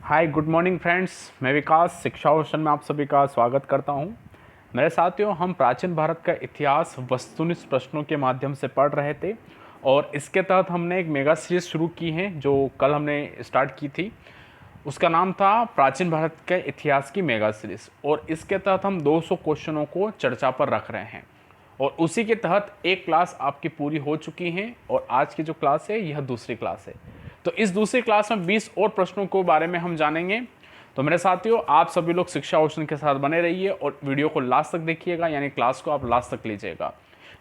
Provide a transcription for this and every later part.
Hi good morning friends, मैं विकास शिक्षा ocean में आप सभी का स्वागत करता हूं। मेरे साथियों, हम प्राचीन भारत का इतिहास वस्तुनिष्ठ प्रश्नों के माध्यम से पढ़ रहे थे और इसके तहत हमने एक मेगा सीरीज शुरू की है जो कल हमने स्टार्ट की थी। उसका नाम था प्राचीन भारत के इतिहास की मेगा सीरीज और इसके तहत हम 200 क्वेश्चनों को चर्चा पर रख रहे हैं और उसी के तहत एक क्लास आपकी पूरी हो चुकी है और आज की जो क्लास है यह दूसरी क्लास है। तो इस दूसरी क्लास में 20 और प्रश्नों के बारे में हम जानेंगे। तो मेरे साथियों, आप सभी लोग शिक्षा ओशन के साथ बने रहिए और वीडियो को लास्ट तक देखिएगा, यानी क्लास को आप लास्ट तक लीजिएगा।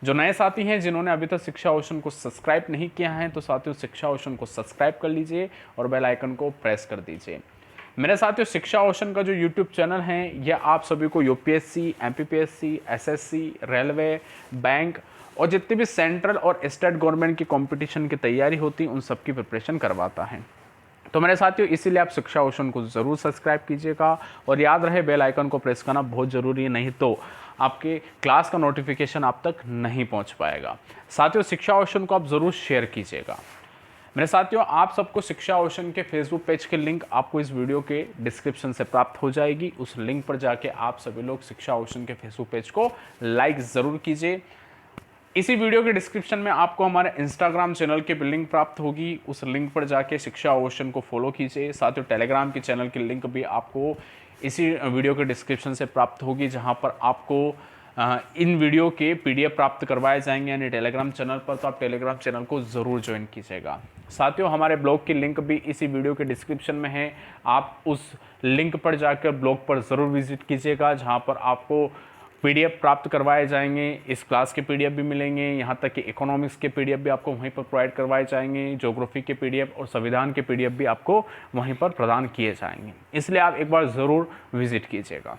जो नए साथी हैं जिन्होंने अभी तक शिक्षा ओशन को सब्सक्राइब नहीं किया है तो साथियों शिक्षा ओशन को सब्सक्राइब कर लीजिए और बेल आइकन को प्रेस कर दीजिए। मेरे साथियों, शिक्षा ओशन का जो यूट्यूब चैनल है यह आप सभी को UPSC, MPPSC, SSC, railway, bank और जितनी भी सेंट्रल और स्टेट गवर्नमेंट की कंपटीशन की तैयारी होती है उन सब की प्रिपरेशन करवाता है। तो मेरे साथियों, इसीलिए आप शिक्षा ओशन को ज़रूर सब्सक्राइब कीजिएगा और याद रहे बेल आइकन को प्रेस करना बहुत ज़रूरी है, नहीं तो आपके क्लास का नोटिफिकेशन आप तक नहीं पहुंच पाएगा। साथियों, शिक्षा ओशन को आप ज़रूर शेयर कीजिएगा। मेरे साथियों, आप सबको शिक्षा ओशन के फेसबुक पेज के लिंक आपको इस वीडियो के डिस्क्रिप्शन से प्राप्त हो जाएगी। उस लिंक पर जाके आप सभी लोग शिक्षा ओशन के फेसबुक पेज को लाइक ज़रूर कीजिए। इसी वीडियो के डिस्क्रिप्शन में आपको हमारे इंस्टाग्राम चैनल की लिंक प्राप्त होगी, उस लिंक पर जाके शिक्षा ओशन को फॉलो कीजिए। साथ ही टेलीग्राम के चैनल की लिंक भी आपको इसी वीडियो के डिस्क्रिप्शन से प्राप्त होगी, जहां पर आपको इन वीडियो के पीडीएफ प्राप्त करवाए जाएंगे यानी टेलीग्राम चैनल पर। तो आप टेलीग्राम चैनल को ज़रूर ज्वाइन कीजिएगा। साथियों, हमारे ब्लॉग की लिंक भी इसी वीडियो के डिस्क्रिप्शन में है, आप उस लिंक पर जाकर ब्लॉग पर ज़रूर विजिट कीजिएगा, जहां पर आपको पीडीएफ प्राप्त करवाए जाएंगे। इस क्लास के पीडीएफ भी मिलेंगे, यहाँ तक कि इकोनॉमिक्स के पीडीएफ भी आपको वहीं पर प्रोवाइड करवाए जाएंगे, ज्योग्राफी के पीडीएफ और संविधान के पीडीएफ भी आपको वहीं पर प्रदान किए जाएंगे। इसलिए आप एक बार ज़रूर विजिट कीजिएगा।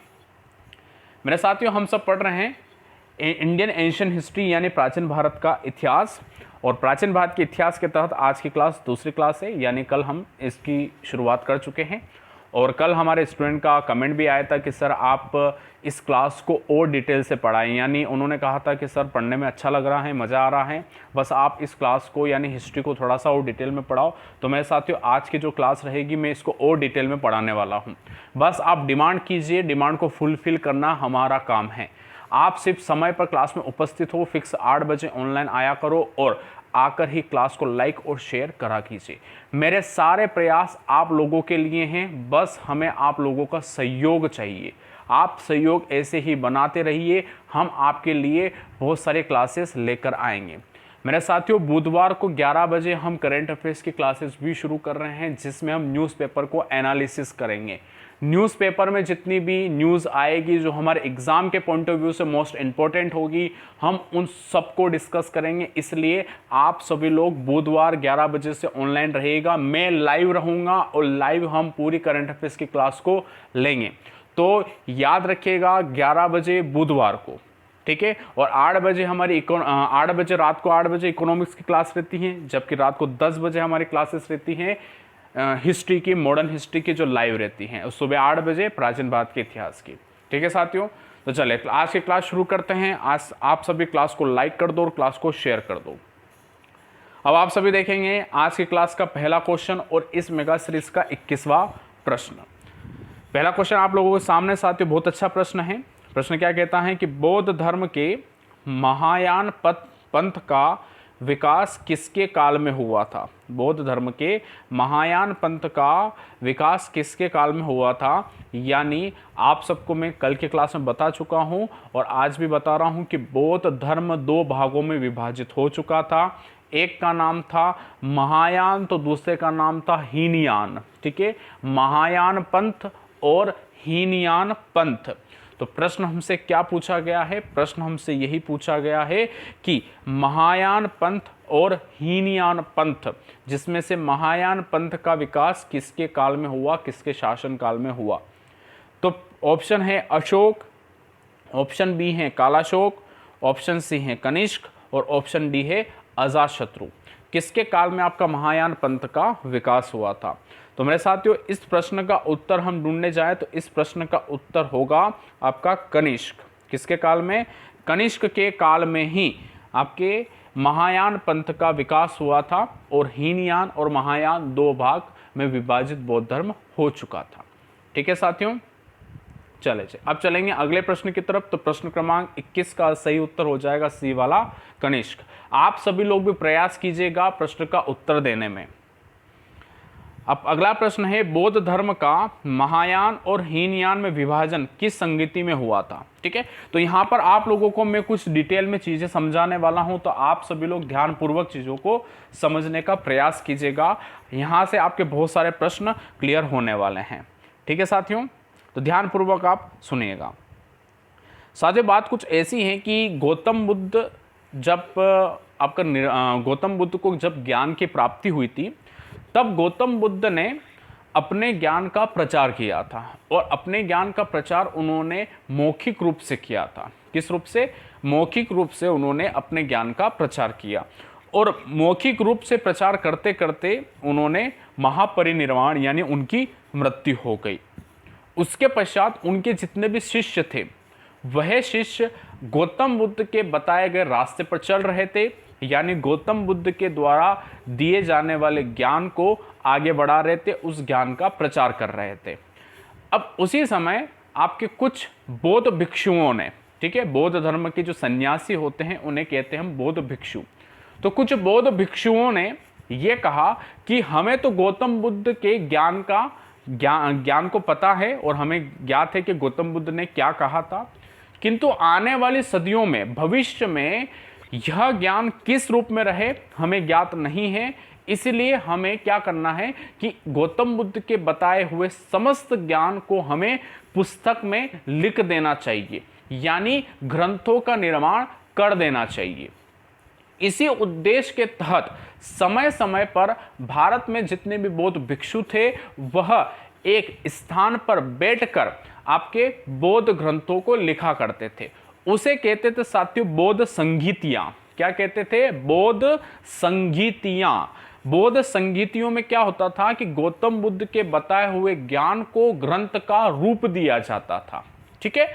मेरे साथियों, हम सब पढ़ रहे हैं इंडियन एंशिएंट हिस्ट्री यानी प्राचीन भारत का इतिहास, और प्राचीन भारत के इतिहास के तहत आज की क्लास दूसरी क्लास है, यानी कल हम इसकी शुरुआत कर चुके हैं। और कल हमारे स्टूडेंट का कमेंट भी आया था कि सर आप इस क्लास को और डिटेल से पढ़ाएं, यानी उन्होंने कहा था कि सर पढ़ने में अच्छा लग रहा है, मज़ा आ रहा है, बस आप इस क्लास को यानी हिस्ट्री को थोड़ा सा और डिटेल में पढ़ाओ। तो मेरे साथियों, आज की जो क्लास रहेगी मैं इसको और डिटेल में पढ़ाने वाला हूँ। बस आप डिमांड कीजिए, डिमांड को फुलफिल करना हमारा काम है। आप सिर्फ समय पर क्लास में उपस्थित हो, फिक्स 8 बजे ऑनलाइन आया करो और आकर ही क्लास को लाइक और शेयर करा कीजिए। मेरे सारे प्रयास आप लोगों के लिए हैं, बस हमें आप लोगों का सहयोग चाहिए। आप सहयोग ऐसे ही बनाते रहिए, हम आपके लिए बहुत सारे क्लासेस लेकर आएंगे। मेरे साथियों, बुधवार को 11 बजे हम करंट अफेयर्स की क्लासेस भी शुरू कर रहे हैं, जिसमें हम न्यूज़पेपर को एनालिसिस करेंगे। न्यूज़पेपर में जितनी भी न्यूज़ आएगी जो हमारे एग्ज़ाम के पॉइंट ऑफ व्यू से मोस्ट इम्पोर्टेंट होगी, हम उन सबको डिस्कस करेंगे। इसलिए आप सभी लोग बुधवार 11 बजे से ऑनलाइन रहिएगा। मैं लाइव रहूँगा और लाइव हम पूरी करंट अफेयर्स की क्लास को लेंगे। तो याद रखिएगा 11 बजे बुधवार को, ठीक है। और 8 बजे हमारी 8 बजे रात को 8 बजे इकोनॉमिक्स की क्लास रहती है, जबकि रात को 10 बजे हमारी क्लासेस रहती हैं हिस्ट्री की, मॉडर्न हिस्ट्री की जो लाइव रहती हैं, और सुबह 8 बजे प्राचीन भारत के इतिहास की। ठीक है साथियों, तो चलिए आज की क्लास शुरू करते हैं। आज आप सभी क्लास को लाइक कर दो और क्लास को शेयर कर दो। अब आप सभी देखेंगे आज की क्लास का पहला क्वेश्चन और इस मेगा सीरीज का 21वां प्रश्न। पहला क्वेश्चन आप लोगों के सामने साथियों बहुत अच्छा प्रश्न है। प्रश्न क्या कहता है कि बौद्ध धर्म के महायान पंथ का विकास किसके काल में हुआ था? बौद्ध धर्म के महायान पंथ का विकास किसके काल में हुआ था? यानी आप सबको मैं कल के क्लास में बता चुका हूं और आज भी बता रहा हूं कि बौद्ध धर्म 2 भागों में विभाजित हो चुका था। एक का नाम था महायान तो दूसरे का नाम था हीनयान। ठीक है, महायान पंथ और हीनयान पंथ। तो प्रश्न हमसे क्या पूछा गया है? प्रश्न हमसे यही पूछा गया है कि महायान पंथ और हीनयान पंथ, जिसमें से महायान पंथ का विकास किसके काल में हुआ, किसके शासन काल में हुआ? तो ऑप्शन है अशोक, ऑप्शन बी है कालाशोक, ऑप्शन सी है कनिष्क और ऑप्शन डी है अजातशत्रु। किसके काल में आपका महायान पंथ का विकास हुआ था? तो मेरे साथियों, इस प्रश्न का उत्तर हम ढूंढने जाए तो इस प्रश्न का उत्तर होगा आपका कनिष्क। किसके काल में? कनिष्क के काल में ही आपके महायान पंथ का विकास हुआ था और हीनयान और महायान 2 भाग में विभाजित बौद्ध धर्म हो चुका था। ठीक है साथियों, चले अब चलेंगे अगले प्रश्न की तरफ। तो प्रश्न क्रमांक 21 का सही उत्तर हो जाएगा सी वाला कनिष्क। आप सभी लोग भी प्रयास कीजिएगा प्रश्न का उत्तर देने में। अब अगला प्रश्न है, बौद्ध धर्म का महायान और हीनयान में विभाजन किस संगति में हुआ था। ठीक है, तो यहाँ पर आप लोगों को मैं कुछ डिटेल में चीजें समझाने वाला हूँ, तो आप सभी लोग ध्यानपूर्वक चीजों को समझने का प्रयास कीजिएगा। यहाँ से आपके बहुत सारे प्रश्न क्लियर होने वाले हैं। ठीक है साथियों, तो ध्यानपूर्वक आप सुनिएगा। साथियों, बात कुछ ऐसी है कि गौतम बुद्ध को जब ज्ञान की प्राप्ति हुई थी, तब गौतम बुद्ध ने अपने ज्ञान का प्रचार किया था, और अपने ज्ञान का प्रचार उन्होंने मौखिक रूप से किया था। किस रूप से? मौखिक रूप से उन्होंने अपने ज्ञान का प्रचार किया, और मौखिक रूप से प्रचार करते करते उन्होंने महापरिनिर्वाण यानी उनकी मृत्यु हो गई। उसके पश्चात उनके जितने भी शिष्य थे, वह शिष्य गौतम बुद्ध के बताए गए रास्ते पर चल रहे थे, यानी गौतम बुद्ध के द्वारा दिए जाने वाले ज्ञान को आगे बढ़ा रहे थे, उस ज्ञान का प्रचार कर रहे थे। अब उसी समय आपके कुछ बौद्ध भिक्षुओं ने, ठीक है, बौद्ध धर्म के जो सन्यासी होते हैं उन्हें कहते हैं हम बौद्ध भिक्षु। तो कुछ बौद्ध भिक्षुओं ने यह कहा कि हमें तो गौतम बुद्ध के ज्ञान को पता है, और हमें ज्ञात है कि गौतम बुद्ध ने क्या कहा था, किंतु आने वाली सदियों में, भविष्य में यह ज्ञान किस रूप में रहे हमें ज्ञात नहीं है। इसलिए हमें क्या करना है कि गौतम बुद्ध के बताए हुए समस्त ज्ञान को हमें पुस्तक में लिख देना चाहिए, यानी ग्रंथों का निर्माण कर देना चाहिए। इसी उद्देश्य के तहत समय समय पर भारत में जितने भी बौद्ध भिक्षु थे, वह एक स्थान पर बैठकर आपके बौद्ध ग्रंथों को लिखा करते थे। उसे कहते थे साथियों बौद्ध संगीतियां। क्या कहते थे? बौद्ध संगीतियां। बौद्ध संगीतियों में क्या होता था कि गौतम बुद्ध के बताए हुए ज्ञान को ग्रंथ का रूप दिया जाता था। ठीक है,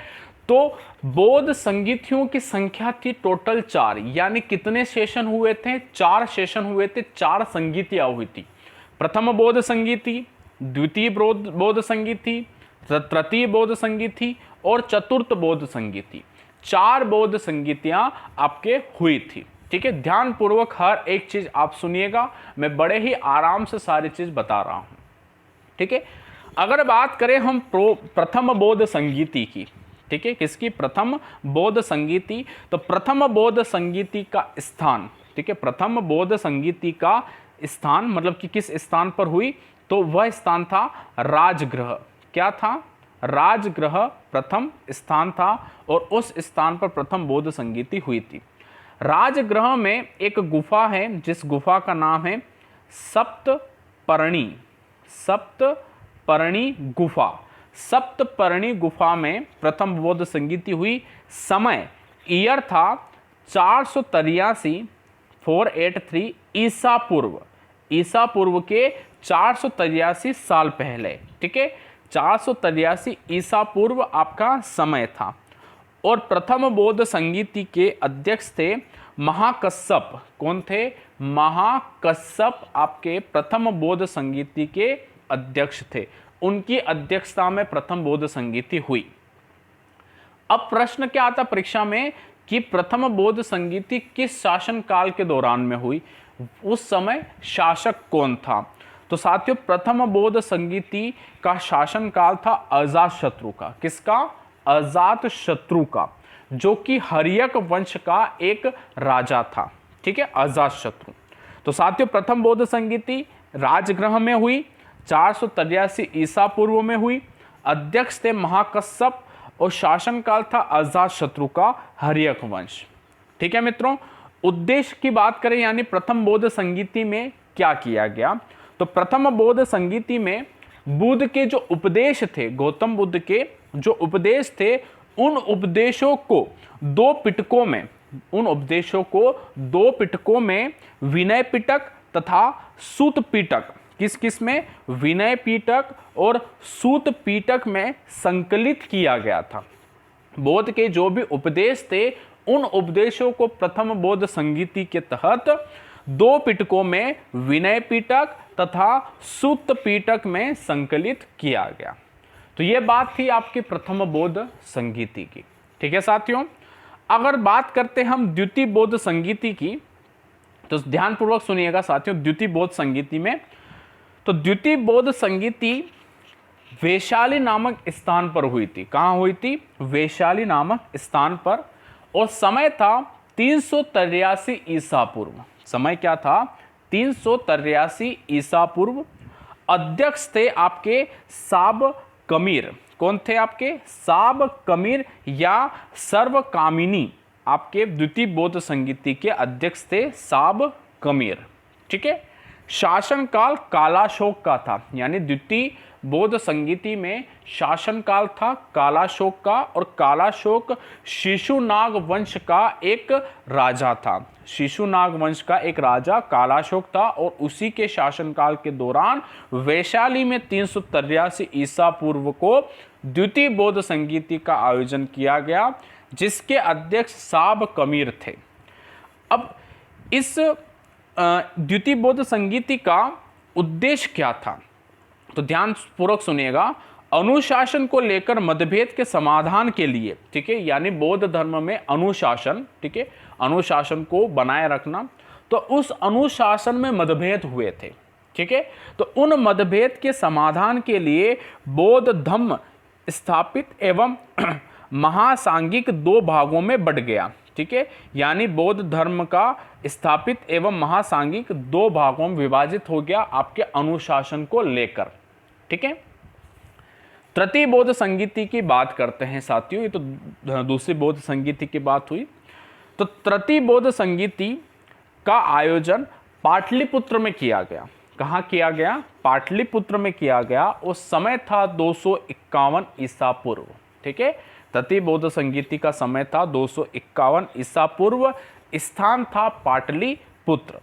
तो बौद्ध संगीतियों की संख्या थी टोटल 4, यानी कितने सेशन हुए थे? 4 सेशन हुए थे, 4 संगीतियां हुई थी। प्रथम बौद्ध संगीति, द्वितीय बौद्ध संगीति, तृतीय बौद्ध संगीति और चतुर्थ बौद्ध संगीति। 4 बौद्ध संगीतियां आपके हुई थी। ठीक है, ध्यान पूर्वक हर एक चीज आप सुनिएगा, मैं बड़े ही आराम से सारी चीज बता रहा हूं। ठीक है, अगर बात करें हम प्रथम बौद्ध संगीति की, ठीक है, किसकी? प्रथम बौद्ध संगीति। तो प्रथम बौद्ध संगीति का स्थान, ठीक है, प्रथम बौद्ध संगीति का स्थान मतलब कि किस स्थान पर हुई? तो वह स्थान था राजगृह। क्या था? राजगृह प्रथम स्थान था, और उस स्थान पर प्रथम बौद्ध संगीति हुई थी। राजगृह में एक गुफा है, जिस गुफा का नाम है सप्तपर्णी गुफा। सप्तपर्णी गुफा में प्रथम बौद्ध संगीति हुई। समय ईयर था 483 ईसा पूर्व के 483 साल पहले। ठीक है, 483 ईसा पूर्व आपका समय था। और प्रथम बौद्ध संगीति के अध्यक्ष थे महाकश्यप। कौन थे? महाकश्यप आपके प्रथम बौद्ध संगीति के अध्यक्ष थे। उनकी अध्यक्षता में प्रथम बौद्ध संगीति हुई। अब प्रश्न क्या आता परीक्षा में कि प्रथम बौद्ध संगीति किस शासन काल के दौरान में हुई? उस समय शासक कौन था? तो साथियों, प्रथम बौद्ध संगीति का शासन काल था अजातशत्रु का। किसका? अजातशत्रु का, जो कि हर्यक वंश का एक राजा था। ठीक है, अजातशत्रु। तो साथियों, प्रथम बौद्ध संगीति राजगृह में हुई, 483 ईसा पूर्व में हुई। अध्यक्ष थे महाकश्यप, और शासन काल था अजातशत्रु का हर्यक वंश। ठीक है मित्रों, उद्देश्य की बात करें यानी प्रथम बौद्ध संगीति में क्या किया गया, तो प्रथम बौद्ध संगीति में बुद्ध के जो उपदेश थे, गौतम बुद्ध के जो उपदेश थे, उन उपदेशों को 2 पिटकों में विनय पिटक तथा सूत पिटक, किस में? विनय पिटक और सूत पिटक में संकलित किया गया था। बौद्ध के जो भी उपदेश थे, उन उपदेशों को प्रथम बौद्ध संगीति के तहत 2 पिटकों में विनय पिटक तथा सूत पिटक में संकलित किया गया। तो ये बात थी आपकी प्रथम बौद्ध संगीति की। ठीक है साथियों, अगर बात करते हम द्वितीय बौद्ध संगीति की, तो ध्यानपूर्वक सुनिएगा साथियों। द्वितीय बौद्ध संगीति में, तो द्वितीय बौद्ध संगीति वैशाली नामक स्थान पर हुई थी। कहाँ हुई थी? वैशाली नामक स्थान पर। और समय था 383 ईसा पूर्व। समय क्या था? 383 ईसा पूर्व। अध्यक्ष थे आपके साब कमीर। कौन थे आपके? साब कमीर या सर्वकामिनी आपके द्वितीय बौद्ध संगीति के अध्यक्ष थे साब कमीर। ठीक है। शासनकाल कालाशोक का था, यानी द्वितीय बौद्ध संगीति में शासनकाल था कालाशोक का, और कालाशोक शिशुनाग वंश का एक राजा था। शिशुनाग वंश का एक राजा कालाशोक था, और उसी के शासनकाल के दौरान वैशाली में 383 ईसा पूर्व को द्वितीय बौद्ध संगीति का आयोजन किया गया, जिसके अध्यक्ष साब कमीर थे। अब इस द्वितीय बौद्ध संगीति का उद्देश्य क्या था? तो ध्यान पूर्वक सुनिएगा। अनुशासन को लेकर मतभेद के समाधान के लिए, ठीक है, यानी बौद्ध धर्म में अनुशासन, ठीक है, अनुशासन को बनाए रखना, तो उस अनुशासन में मतभेद हुए थे। ठीक है, तो उन मतभेद के समाधान के लिए बौद्ध धर्म स्थापित एवं महासांगिक दो भागों में बट गया। ठीक है, यानी बौद्ध धर्म का स्थापित एवं महासांगिक दो भागों में विभाजित हो गया आपके अनुशासन को लेकर। ठीक है, तृतीय बौद्ध संगीति की बात करते हैं साथियों। ये तो दूसरी बौद्ध संगीति की बात हुई। तो तृतीय बौद्ध संगीति का आयोजन पाटलिपुत्र में किया गया। कहाँ किया गया? पाटलिपुत्र में किया गया। उस समय था 251 ईसा पूर्व। ठीक है, तृतीय बौद्ध संगीति का समय था 251 ईसा पूर्व। स्थान था पाटलिपुत्र।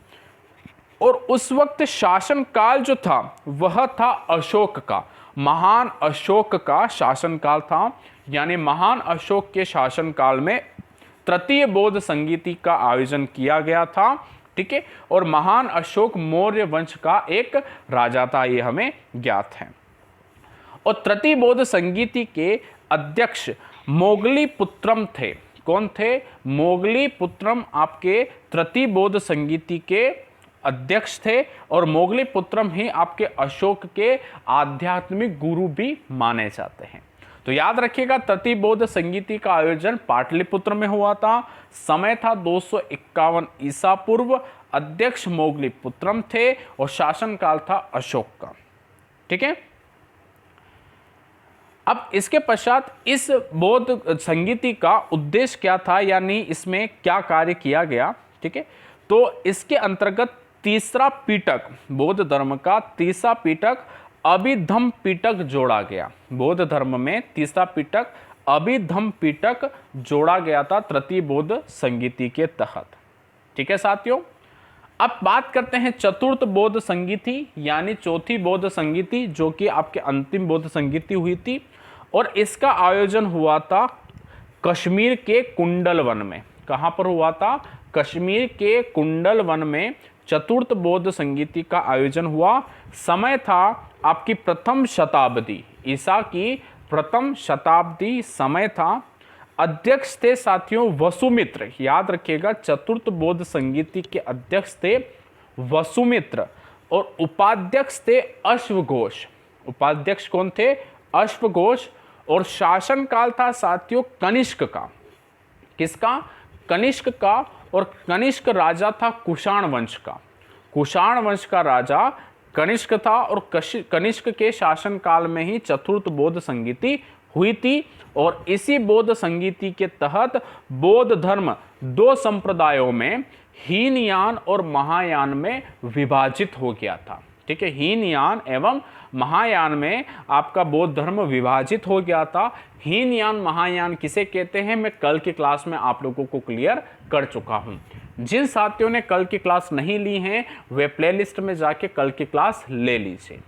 और उस वक्त शासनकाल जो था वह था अशोक का, महान अशोक का शासनकाल था। यानी महान अशोक के शासनकाल में तृतीय बौद्ध संगीति का आयोजन किया गया था। ठीक है, और महान अशोक मौर्य वंश का एक राजा था, ये हमें ज्ञात है। और तृतीय बौद्ध संगीति के अध्यक्ष मोगलीपुत्रम थे। कौन थे? मोगलीपुत्रम आपके तृतीय बौद्ध संगीति के अध्यक्ष थे, और मोगलीपुत्रम ही आपके अशोक के आध्यात्मिक गुरु भी माने जाते हैं। तो याद रखिएगा, तृतीय बौद्ध संगीति का आयोजन पाटलिपुत्र में हुआ था। समय था 251 ईसा पूर्व। अध्यक्ष मोगलीपुत्रम थे और शासनकाल था अशोक का। ठीक है, अब इसके पश्चात इस बौद्ध संगीति का उद्देश्य क्या था, यानी इसमें क्या कार्य किया गया। ठीक है, तो इसके अंतर्गत तीसरा पिटक, बौद्ध धर्म का तीसरा पिटक अभिधम्म पिटक जोड़ा गया। बौद्ध धर्म में तीसरा पिटक अभिधम्म पिटक जोड़ा गया था तृतीय बौद्ध संगीति के तहत। ठीक है साथियों, अब बात करते हैं चतुर्थ बौद्ध संगीति, यानी चौथी बौद्ध संगीति, जो कि आपके अंतिम बौद्ध संगीति हुई थी। और इसका आयोजन हुआ था कश्मीर के कुंडल वन में। कहाँ पर हुआ था? कश्मीर के कुंडल वन में चतुर्थ बौद्ध संगीति का आयोजन हुआ। समय था आपकी प्रथम शताब्दी, ईसा की प्रथम शताब्दी समय था। अध्यक्ष थे साथियों वसुमित्र। याद रखिएगा, चतुर्थ बौद्ध संगीति के अध्यक्ष थे वसुमित्र, और उपाध्यक्ष थे अश्वघोष। उपाध्यक्ष कौन थे? अश्वघोष। और शासनकाल था साथियों कनिष्क का। किसका? कनिष्क का। और कनिष्क राजा था कुषाण वंश का। कुषाण वंश का राजा कनिष्क था, और कनिष्क के शासनकाल में ही चतुर्थ बौद्ध संगीति हुई थी। और इसी बौद्ध संगीति के तहत बौद्ध धर्म दो संप्रदायों में, हीनयान और महायान में विभाजित हो गया था। ठीक है, हीनयान एवं महायान में आपका बौद्ध धर्म विभाजित हो गया था। हीनयान महायान किसे कहते हैं, मैं कल की क्लास में आप लोगों को क्लियर कर चुका हूं। जिन साथियों ने कल की क्लास नहीं ली हैं वे प्लेलिस्ट में जाके कल की क्लास ले लीजिए।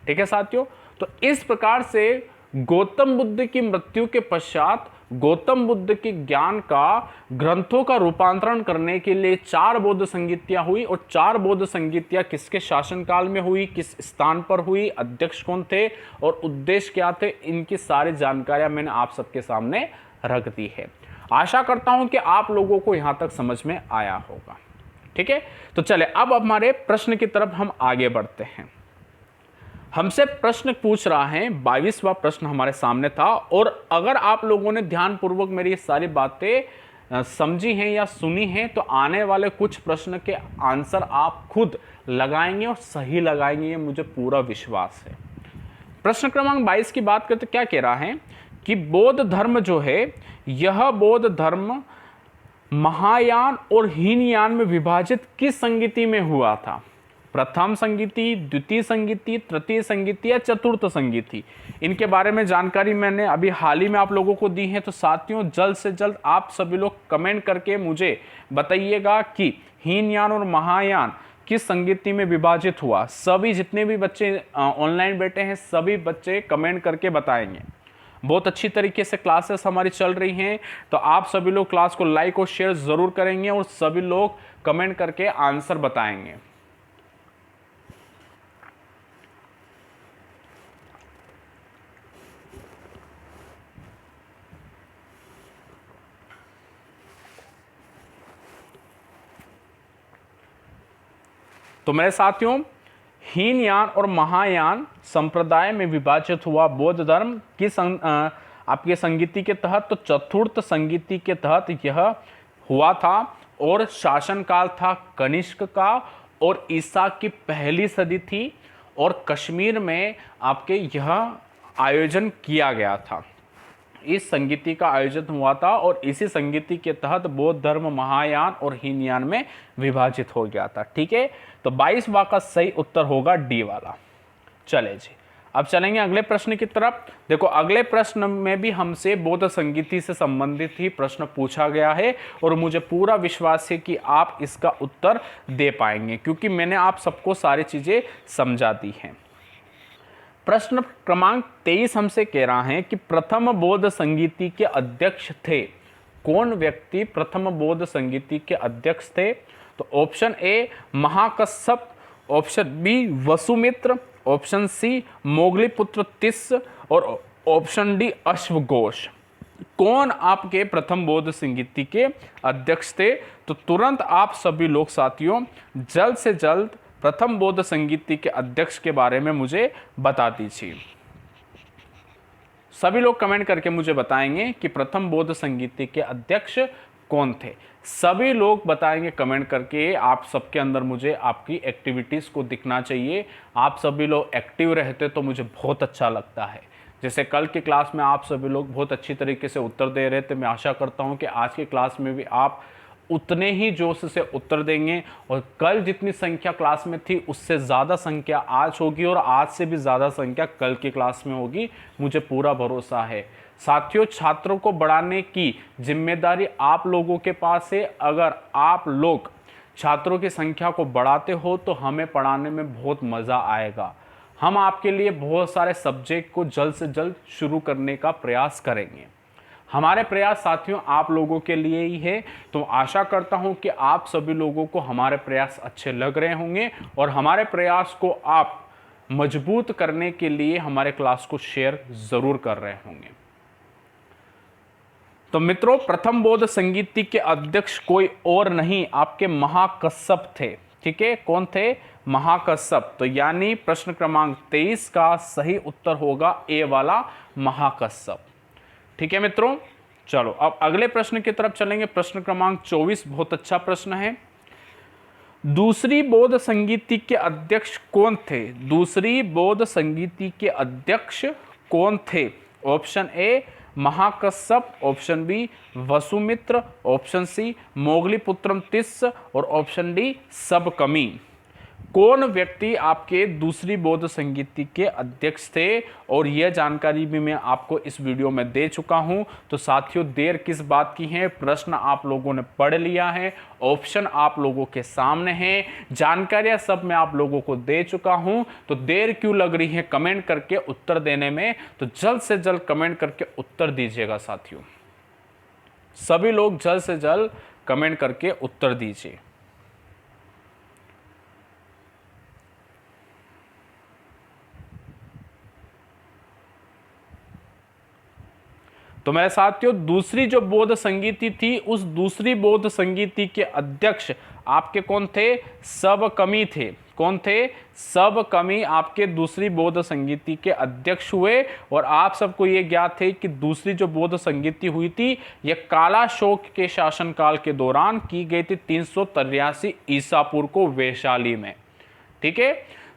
ठीक है साथियों, तो इस प्रकार से गौतम बुद्ध की मृत्यु के पश्चात गौतम बुद्ध के ज्ञान का ग्रंथों का रूपांतरण करने के लिए 4 बौद्ध संगीतियां हुई, और 4 बौद्ध संगीतियां किसके शासनकाल में हुई, किस स्थान पर हुई, अध्यक्ष कौन थे और उद्देश्य क्या थे, इनकी सारी जानकारियां मैंने आप सबके सामने रख दी है। आशा करता हूं कि आप लोगों को यहां तक समझ में आया होगा। ठीक है, तो चले अब हमारे प्रश्न की तरफ हम आगे बढ़ते हैं। हमसे प्रश्न पूछ रहा है, 22वां प्रश्न हमारे सामने था, और अगर आप लोगों ने ध्यानपूर्वक मेरी ये सारी बातें समझी हैं या सुनी हैं तो आने वाले कुछ प्रश्न के आंसर आप खुद लगाएंगे और सही लगाएंगे, ये मुझे पूरा विश्वास है। प्रश्न क्रमांक 22 की बात करते क्या कह रहा है कि बौद्ध धर्म जो है, यह बौद्ध धर्म महायान और हीनयान में विभाजित किस संगीति में हुआ था? प्रथम संगीति, द्वितीय संगीति, तृतीय संगीति या चतुर्थ संगीति? इनके बारे में जानकारी मैंने अभी हाल ही में आप लोगों को दी है। तो साथियों, जल्द से जल्द आप सभी लोग कमेंट करके मुझे बताइएगा कि हीनयान और महायान किस संगीति में विभाजित हुआ। सभी जितने भी बच्चे ऑनलाइन बैठे हैं, सभी बच्चे कमेंट करके बताएंगे। बहुत अच्छी तरीके से क्लासेस हमारी चल रही हैं, तो आप सभी लोग क्लास को लाइक और शेयर ज़रूर करेंगे और सभी लोग कमेंट करके आंसर बताएंगे। तो मेरे साथियों, हीनयान और महायान संप्रदाय में विभाजित हुआ बौद्ध धर्म किस आपके संगीति के तहत? तो चतुर्थ संगीति के तहत यह हुआ था, और शासनकाल था कनिष्क का, और ईसा की पहली सदी थी, और कश्मीर में आपके यह आयोजन किया गया था। इस संगीति का आयोजन हुआ था, और इसी संगीति के तहत बौद्ध धर्म महायान और हीनयान में विभाजित हो गया था। ठीक है, तो 22वां का सही उत्तर होगा डी वाला। चले जी, अब चलेंगे अगले प्रश्न की तरफ। देखो, अगले प्रश्न में भी हमसे बौद्ध संगीति से संबंधित ही प्रश्न पूछा गया है, और मुझे पूरा विश्वास है कि आप इसका उत्तर दे पाएंगे, क्योंकि मैंने आप सबको सारी चीजें समझा दी हैं। प्रश्न क्रमांक 23 हमसे कह रहा है कि प्रथम बौद्ध संगीति के अध्यक्ष थे। कौन व्यक्ति प्रथम बौद्ध संगीति के अध्यक्ष थे? तो option A Mahakashyap, option B Vasumitra, option C Mogaliputra Tissa, और ऑप्शन डी अश्वघोष। कौन आपके प्रथम बौद्ध संगीति के अध्यक्ष थे? तो तुरंत आप सभी लोग साथियों जल्द से जल्द प्रथम बौद्ध संगीति के अध्यक्ष के बारे में मुझे बता दीजिए। सभी लोग कमेंट करके मुझे बताएंगे कि प्रथम बौद्ध संगीति के अध्यक्ष कौन थे। सभी लोग बताएंगे कमेंट करके। आप सबके अंदर मुझे आपकी एक्टिविटीज़ को दिखना चाहिए। आप सभी लोग एक्टिव रहते तो मुझे बहुत अच्छा लगता है। जैसे कल की क्लास में आप सभी लोग बहुत अच्छी तरीके से उत्तर दे रहे थे, मैं आशा करता हूं कि आज की क्लास में भी आप उतने ही जोश से उत्तर देंगे, और कल जितनी संख्या क्लास में थी उससे ज़्यादा संख्या आज होगी, और आज से भी ज़्यादा संख्या कल की क्लास में होगी, मुझे पूरा भरोसा है। साथियों, छात्रों को बढ़ाने की जिम्मेदारी आप लोगों के पास है। अगर आप लोग छात्रों की संख्या को बढ़ाते हो तो हमें पढ़ाने में बहुत मज़ा आएगा। हम आपके लिए बहुत सारे सब्जेक्ट को जल्द से जल्द शुरू करने का प्रयास करेंगे। हमारे प्रयास साथियों आप लोगों के लिए ही है, तो आशा करता हूं कि आप सभी लोगों को हमारे प्रयास अच्छे लग रहे होंगे, और हमारे प्रयास को आप मजबूत करने के लिए हमारे क्लास को शेयर ज़रूर कर रहे होंगे। तो मित्रों, प्रथम बौद्ध संगीति के अध्यक्ष कोई और नहीं, आपके महाकश्यप थे। ठीक है, कौन थे? महाकश्यप। तो यानी प्रश्न क्रमांक 23 का सही उत्तर होगा ए वाला, महाकश्यप। ठीक है मित्रों, चलो अब अगले प्रश्न की तरफ चलेंगे। प्रश्न क्रमांक 24 बहुत अच्छा प्रश्न है। दूसरी बौद्ध संगीति के अध्यक्ष कौन थे? दूसरी बौद्ध संगीति के अध्यक्ष कौन थे? Option A Mahakashyap, option B Vasumitra, option C Moggaliputta Tissa, और ऑप्शन डी सबकमी। कौन व्यक्ति आपके दूसरी बौद्ध संगीति के अध्यक्ष थे? और यह जानकारी भी मैं आपको इस वीडियो में दे चुका हूं। तो साथियों, देर किस बात की है? प्रश्न आप लोगों ने पढ़ लिया है, ऑप्शन आप लोगों के सामने हैं, जानकारियां सब मैं आप लोगों को दे चुका हूं। तो देर क्यों लग रही है कमेंट करके उत्तर देने में? तो जल्द से जल्द कमेंट करके उत्तर दीजिएगा साथियों। सभी लोग जल्द से जल्द कमेंट करके उत्तर दीजिए। तो मेरे साथियों, दूसरी जो बौद्ध संगीति थी, उस दूसरी बौद्ध संगीति के अध्यक्ष आपके कौन थे? सबकमी थे। कौन थे? सबकमी आपके दूसरी बौद्ध संगीति के अध्यक्ष हुए। और आप सबको ये ज्ञात है कि दूसरी जो बौद्ध संगीति हुई थी, यह कालाशोक के शासनकाल के दौरान की गई थी, 383 ईसा पूर्व को वैशाली में। ठीक है,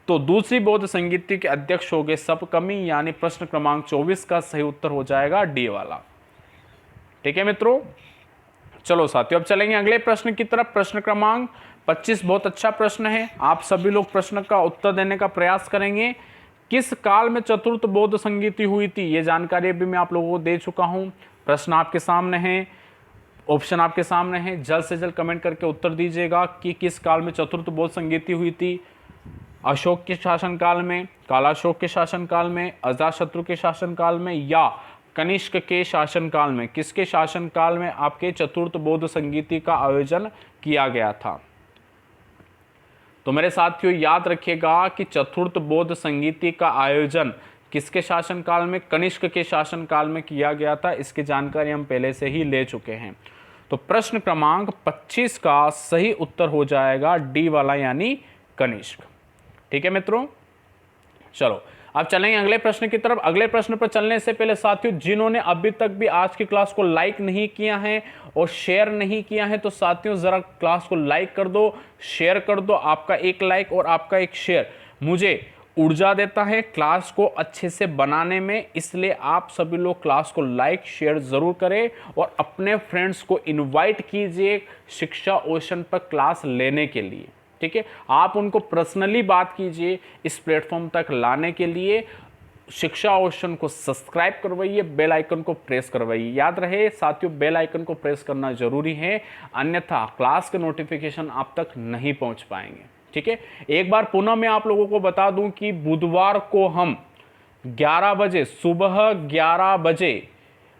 तो दूसरी बौद्ध संगीति के अध्यक्ष हो गए सबकमी, यानी प्रश्न क्रमांक 24 का सही उत्तर हो जाएगा डी वाला। ठीक है मित्रों, चलो साथियों अब चलेंगे अगले प्रश्न की तरफ। प्रश्न क्रमांक 25 बहुत अच्छा प्रश्न है, आप सभी लोग प्रश्न का उत्तर देने का प्रयास करेंगे। किस काल में चतुर्थ बौद्ध संगीति हुई थी? ये जानकारी भी मैं आप लोगों को दे चुका हूं। प्रश्न आपके सामने है, ऑप्शन आपके सामने है, जल्द से जल्द कमेंट करके उत्तर दीजिएगा कि किस काल में चतुर्थ बौद्ध संगीति हुई थी। अशोक के शासनकाल में, कालाशोक के शासनकाल में, अजातशत्रु के शासनकाल में, या कनिष्क के शासनकाल में? किसके शासनकाल में आपके चतुर्थ बौद्ध संगीति का आयोजन किया गया था? तो मेरे साथियों याद रखिएगा कि चतुर्थ बौद्ध संगीति का आयोजन किसके शासनकाल में? कनिष्क के शासनकाल में किया गया था। इसकी जानकारी हम पहले से ही ले चुके हैं। तो प्रश्न क्रमांक 25 का सही उत्तर हो जाएगा डी वाला, यानी कनिष्क। ठीक है मित्रों, चलो अब चलेंगे अगले प्रश्न की तरफ। अगले प्रश्न पर चलने से पहले साथियों, जिन्होंने अभी तक भी आज की क्लास को लाइक नहीं किया है और शेयर नहीं किया है, तो साथियों जरा क्लास को लाइक कर दो, शेयर कर दो। आपका एक लाइक और आपका एक शेयर मुझे ऊर्जा देता है क्लास को अच्छे से बनाने में, इसलिए आप सभी लोग क्लास को लाइक शेयर जरूर करें और अपने फ्रेंड्स को इनवाइट कीजिए शिक्षा ओशन पर क्लास लेने के लिए। ठीक है, आप उनको पर्सनली बात कीजिए इस प्लेटफॉर्म तक लाने के लिए। शिक्षा ओशन को सब्सक्राइब करवाइए, बेल आइकन को प्रेस करवाइए। याद रहे साथियों, बेल आइकन को प्रेस करना जरूरी है, अन्यथा क्लास के नोटिफिकेशन आप तक नहीं पहुंच पाएंगे। ठीक है, एक बार पुनः मैं आप लोगों को बता दूं कि बुधवार को हम 11 बजे, सुबह 11 बजे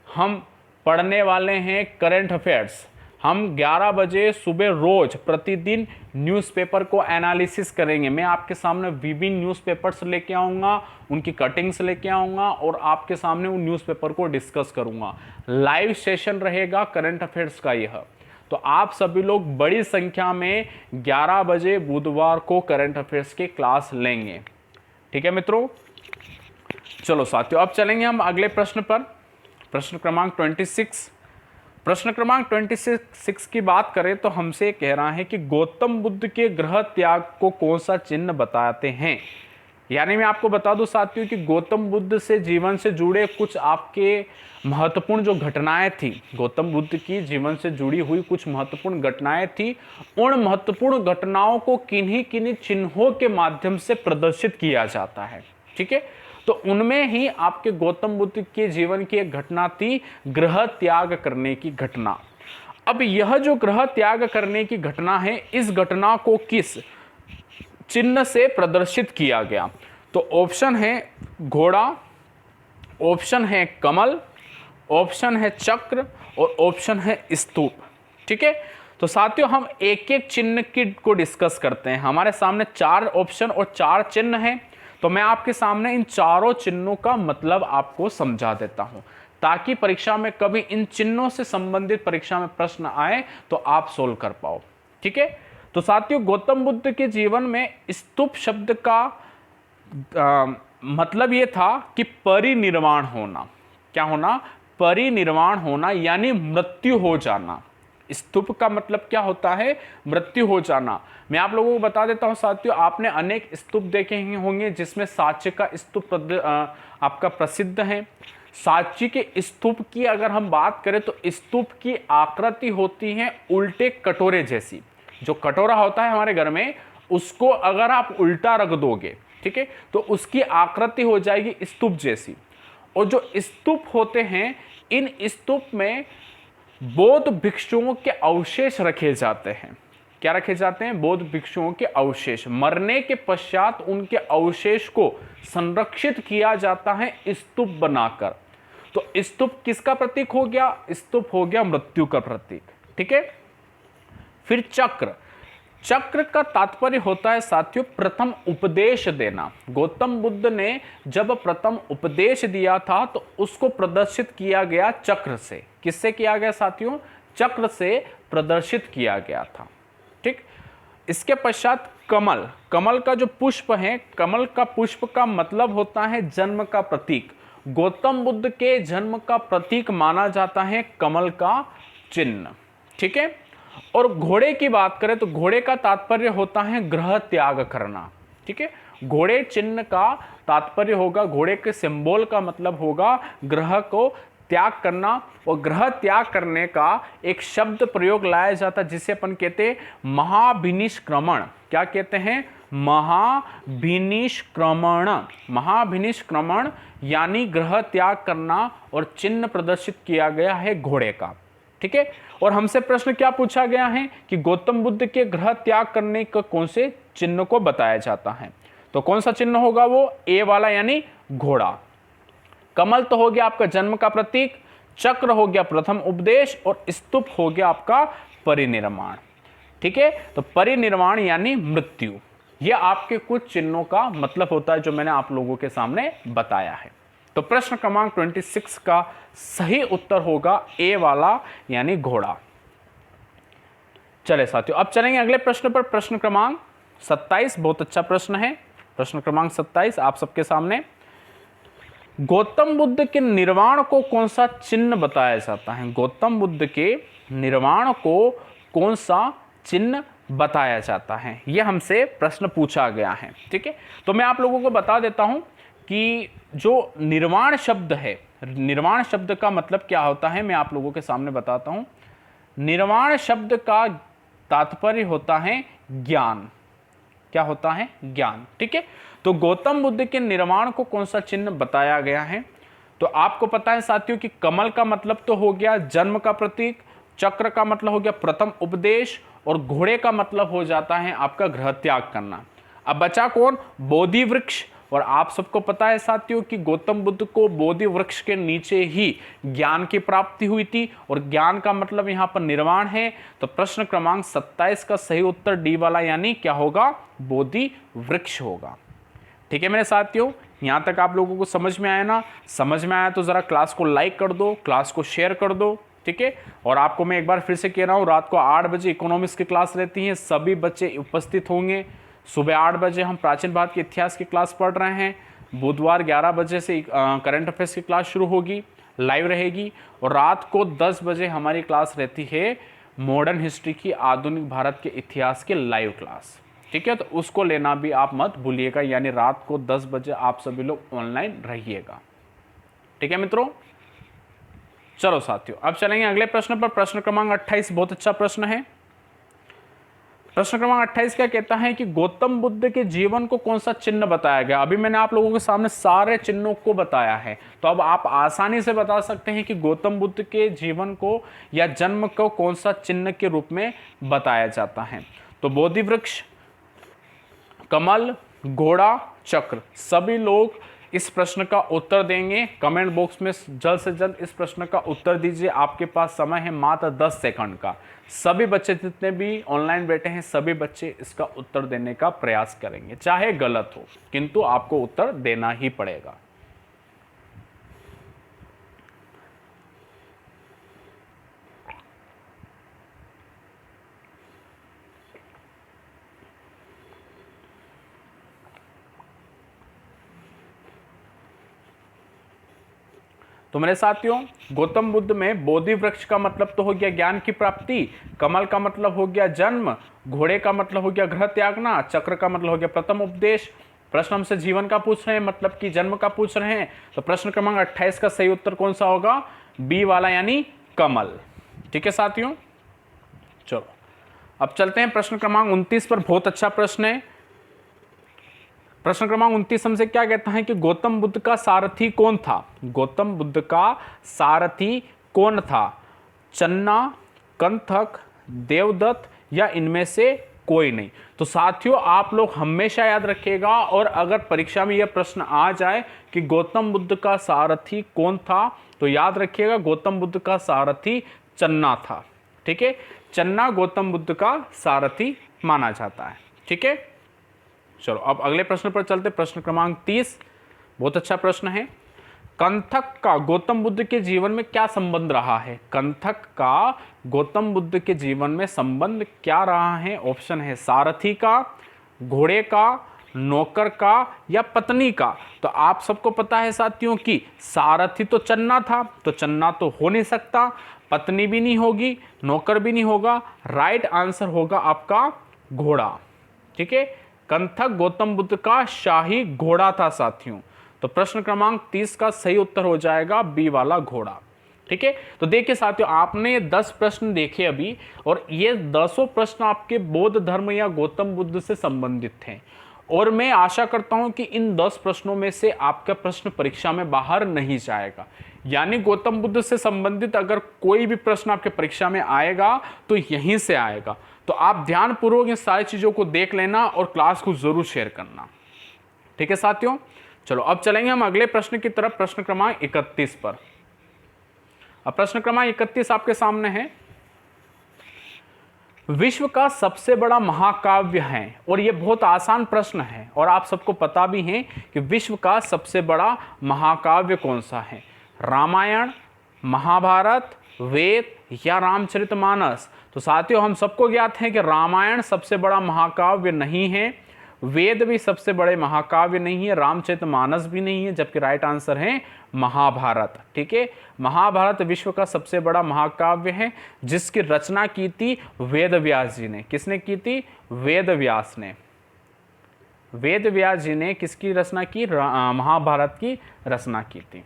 हम पढ़ने वाले हैं करंट अफेयर्स। हम 11 बजे सुबह रोज प्रतिदिन न्यूज़पेपर को एनालिसिस करेंगे। मैं आपके सामने विभिन्न न्यूज़पेपर्स लेके आऊँगा, उनकी कटिंग्स लेके आऊँगा और आपके सामने उन न्यूज़पेपर को डिस्कस करूँगा। लाइव सेशन रहेगा करंट अफेयर्स का यह। तो आप सभी लोग बड़ी संख्या में 11 बजे बुधवार को करंट अफेयर्स की क्लास लेंगे। ठीक है मित्रों, चलो साथियों अब चलेंगे हम अगले प्रश्न पर। प्रश्न क्रमांक 26। प्रश्न क्रमांक 26 की बात करें तो हमसे कह रहा है कि गौतम बुद्ध के गृह त्याग को कौन सा चिन्ह बताते हैं। यानी मैं आपको बता दूं साथियों कि गौतम बुद्ध से जीवन से जुड़े कुछ आपके महत्वपूर्ण जो घटनाएं थी, गौतम बुद्ध की जीवन से जुड़ी हुई कुछ महत्वपूर्ण घटनाएं थी, उन महत्वपूर्ण घटनाओं को किन्हीं किन्हीं चिन्हों के माध्यम से प्रदर्शित किया जाता है। ठीक है, तो उनमें ही आपके गौतम बुद्ध के जीवन की एक घटना थी गृह त्याग करने की घटना। अब यह जो गृह त्याग करने की घटना है, इस घटना को किस चिन्ह से प्रदर्शित किया गया? तो ऑप्शन है घोड़ा, ऑप्शन है कमल, ऑप्शन है चक्र और ऑप्शन है स्तूप। ठीक है, तो साथियों हम एक एक चिन्ह को डिस्कस करते हैं। हमारे सामने 4 ऑप्शन और 4 चिन्ह हैं, तो मैं आपके सामने इन चारों चिन्हों का मतलब आपको समझा देता हूं, ताकि परीक्षा में कभी इन चिन्हों से संबंधित परीक्षा में प्रश्न आए तो आप सोल्व कर पाओ। ठीक है, तो साथियों गौतम बुद्ध के जीवन में स्तूप शब्द का मतलब ये था कि परिनिर्वाण होना। क्या होना? परिनिर्वाण होना, यानी मृत्यु हो जाना। स्तूप का मतलब क्या होता है? मृत्यु हो जाना। मैं आप लोगों को बता देता हूं साथियों, आपने अनेक स्तूप देखे होंगे जिसमें सांची का स्तूप आपका प्रसिद्ध है। सांची के स्तूप की अगर हम बात करें तो स्तूप की आकृति होती है उल्टे कटोरे जैसी। जो कटोरा होता है हमारे घर में, उसको अगर आप उल्टा रख दोगे, ठीक है, तो उसकी आकृति हो जाएगी स्तूप जैसी। और जो स्तूप होते हैं, इन स्तूप में बौद्ध भिक्षुओं के अवशेष रखे जाते हैं। क्या रखे जाते हैं? बौद्ध भिक्षुओं के अवशेष। मरने के पश्चात उनके अवशेष को संरक्षित किया जाता है स्तूप बनाकर। तो स्तूप किसका प्रतीक हो गया? स्तूप हो गया मृत्यु का प्रतीक। ठीक है। फिर चक्र, चक्र का तात्पर्य होता है साथियों प्रथम उपदेश देना। गौतम बुद्ध ने जब प्रथम उपदेश दिया था तो उसको प्रदर्शित किया गया चक्र से। किससे किया गया साथियों? चक्र से प्रदर्शित किया गया था। ठीक। इसके पश्चात कमल, कमल का जो पुष्प है, कमल का पुष्प का मतलब होता है जन्म का प्रतीक। गौतम बुद्ध के जन्म का प्रतीक माना जाता है कमल का चिन्ह। ठीक है। और घोड़े की बात करें तो घोड़े का तात्पर्य होता है ग्रह त्याग करना। ठीक है। घोड़े चिन्ह का तात्पर्य होगा, घोड़े के सिंबल का मतलब होगा ग्रह को त्याग करना। और ग्रह त्याग करने का एक शब्द प्रयोग लाया जाता है जिसे अपन कहते हैं महाभिनिष्क्रमण। क्या कहते हैं? महाभिनिष्क्रमण। महाभिनिष्क्रमण यानी ग्रह त्याग करना और चिन्ह प्रदर्शित किया गया है घोड़े का। ठीक है। और हमसे प्रश्न क्या पूछा गया है कि गौतम बुद्ध के ग्रह त्याग करने का कौन से चिन्ह को बताया जाता है? तो कौन सा चिन्ह होगा वो? ए वाला यानी घोड़ा। कमल तो हो गया आपका जन्म का प्रतीक, चक्र हो गया प्रथम उपदेश और स्तूप हो गया आपका परिनिर्वाण। ठीक है। तो परिनिर्वाण यानी मृत्यु। यह आपके कुछ चिन्हों का मतलब होता है जो मैंने आप लोगों के सामने बताया है। तो प्रश्न क्रमांक 26 का सही उत्तर होगा ए वाला यानी घोड़ा। चले साथियों, अब चलेंगे अगले प्रश्न पर। प्रश्न क्रमांक 27 बहुत अच्छा प्रश्न है। प्रश्न क्रमांक 27 आप सबके सामने। गौतम बुद्ध के निर्वाण को कौन सा चिन्ह बताया जाता है? गौतम बुद्ध के निर्वाण को कौन सा चिन्ह बताया जाता है? यह हमसे प्रश्न पूछा गया है। ठीक है। तो मैं आप लोगों को बता देता हूं कि जो निर्वाण शब्द है, निर्वाण शब्द का मतलब क्या होता है मैं आप लोगों के सामने बताता हूं। निर्वाण शब्द का तात्पर्य होता है ज्ञान। क्या होता है? ज्ञान। ठीक है। तो गौतम बुद्ध के निर्वाण को कौन सा चिन्ह बताया गया है? तो आपको पता है साथियों कि कमल का मतलब तो हो गया जन्म का प्रतीक, चक्र का मतलब हो गया प्रथम उपदेश और घोड़े का मतलब हो जाता है आपका ग्रह त्याग करना। अब बचा कौन? बोधि वृक्ष। और आप सबको पता है साथियों कि गौतम बुद्ध को बोधि वृक्ष के नीचे ही ज्ञान की प्राप्ति हुई थी और ज्ञान का मतलब यहां पर निर्वाण है। तो प्रश्न क्रमांक 27 का सही उत्तर डी वाला यानी क्या होगा? बोधि वृक्ष होगा। ठीक है मेरे साथियों, यहां तक आप लोगों को समझ में आया ना? समझ में आया तो जरा क्लास को लाइक कर दो, क्लास को शेयर कर दो। ठीक है। और आपको मैं एक बार फिर से कह रहा हूं, रात को 8 बजे इकोनॉमिक्स की क्लास रहती है, सभी बच्चे उपस्थित होंगे। सुबह 8 बजे हम प्राचीन भारत के इतिहास की क्लास पढ़ रहे हैं। बुधवार 11 बजे से करंट अफेयर्स की क्लास शुरू होगी, लाइव रहेगी। और रात को 10 बजे हमारी क्लास रहती है मॉडर्न हिस्ट्री की, आधुनिक भारत के इतिहास की लाइव क्लास। ठीक है। तो उसको लेना भी आप मत भूलिएगा, यानी रात को 10 बजे आप सभी लोग ऑनलाइन रहिएगा। ठीक है मित्रों। चलो साथियों, अब चलेंगे अगले प्रश्न पर। प्रश्न क्रमांक 28 बहुत अच्छा प्रश्न है। प्रश्न क्रमांक 28 क्या कहता है कि गौतम बुद्ध के जीवन को कौन सा चिन्ह बताया गया? अभी मैंने आप लोगों के सामने सारे चिन्हों को बताया है, तो अब आप आसानी से बता सकते हैं कि गौतम बुद्ध के जीवन को या जन्म को कौन सा चिन्ह के रूप में बताया जाता है। तो बोधि वृक्ष, कमल, घोड़ा, चक्र। सभी लोग इस प्रश्न का उत्तर देंगे। कमेंट बॉक्स में जल्द से जल्द इस प्रश्न का उत्तर दीजिए। आपके पास समय है मात्र 10 सेकंड का। सभी बच्चे जितने भी ऑनलाइन बैठे हैं, सभी बच्चे इसका उत्तर देने का प्रयास करेंगे, चाहे गलत हो, किंतु आपको उत्तर देना ही पड़ेगा। तो मेरे साथियों, गौतम बुद्ध में बोधि वृक्ष का मतलब तो हो गया ज्ञान की प्राप्ति, कमल का मतलब हो गया जन्म, घोड़े का मतलब हो गया ग्रह त्यागना, चक्र का मतलब हो गया प्रथम उपदेश। प्रश्न हमसे जीवन का पूछ रहे हैं, मतलब कि जन्म का पूछ रहे हैं। तो प्रश्न क्रमांक 28 का सही उत्तर कौन सा होगा? बी वाला यानी कमल। ठीक है साथियों। चलो अब चलते हैं प्रश्न क्रमांक 29 पर। बहुत अच्छा प्रश्न है। प्रश्न क्रमांक 29 हमसे क्या कहता है कि गौतम बुद्ध का सारथी कौन था? गौतम बुद्ध का सारथी कौन था? चन्ना, कंथक, देवदत्त या इनमें से कोई नहीं। तो साथियों आप लोग हमेशा याद रखिएगा, और अगर परीक्षा में यह प्रश्न आ जाए कि गौतम बुद्ध का सारथी कौन था, तो याद रखिएगा गौतम बुद्ध का सारथी चन्ना था। ठीक है, चन्ना गौतम बुद्ध का सारथी माना जाता है। ठीक है, चलो अब अगले प्रश्न पर चलते। प्रश्न क्रमांक 30 बहुत अच्छा प्रश्न है। कंथक का गौतम बुद्ध के जीवन में क्या संबंध रहा है? कंथक का गौतम बुद्ध के जीवन में संबंध क्या रहा है? ऑप्शन है सारथी का, घोड़े का, नौकर का या पत्नी का। तो आप सबको पता है साथियों कि सारथी तो चन्ना था, तो चन्ना तो हो नहीं सकता, पत्नी भी नहीं होगी, नौकर भी नहीं होगा। राइट आंसर होगा आपका घोड़ा। ठीक है, कंथक गौतम बुद्ध का शाही घोड़ा था साथियों। तो प्रश्न क्रमांक 30 का सही उत्तर हो जाएगा बी वाला घोड़ा। ठीक है, तो देखिए साथियों आपने 10 प्रश्न देखे अभी, और ये 10 प्रश्न आपके बौद्ध धर्म या गौतम बुद्ध से संबंधित थे। और मैं आशा करता हूं कि इन 10 प्रश्नों में से आपका प्रश्न परीक्षा में बाहर नहीं जाएगा। यानी गौतम बुद्ध से संबंधित अगर कोई भी प्रश्न आपके परीक्षा में आएगा तो यहीं से आएगा। तो आप ध्यानपूर्वक इन सारी चीज़ों को देख लेना और क्लास को जरूर शेयर करना। ठीक है साथियों, चलो अब चलेंगे हम अगले प्रश्न की तरफ, प्रश्न क्रमांक 31 पर। अब प्रश्न क्रमांक 31 आपके सामने है। विश्व का सबसे बड़ा महाकाव्य है, और यह बहुत आसान प्रश्न है और आप सबको पता भी है कि विश्व का सबसे बड़ा महाकाव्य कौन सा है? रामायण, महाभारत, वेद या रामचरितमानस। तो साथियों हम सबको ज्ञात है कि रामायण सबसे बड़ा महाकाव्य नहीं है, वेद भी सबसे बड़े महाकाव्य नहीं है, रामचरितमानस भी नहीं है, जबकि राइट आंसर है महाभारत। ठीक है, महाभारत विश्व का सबसे बड़ा महाकाव्य है, जिसकी रचना की थी वेद व्यास जी ने। किसने की थी? वेद व्यास ने। वेद व्यास जी ने किसकी रचना की? महाभारत की रचना की थी।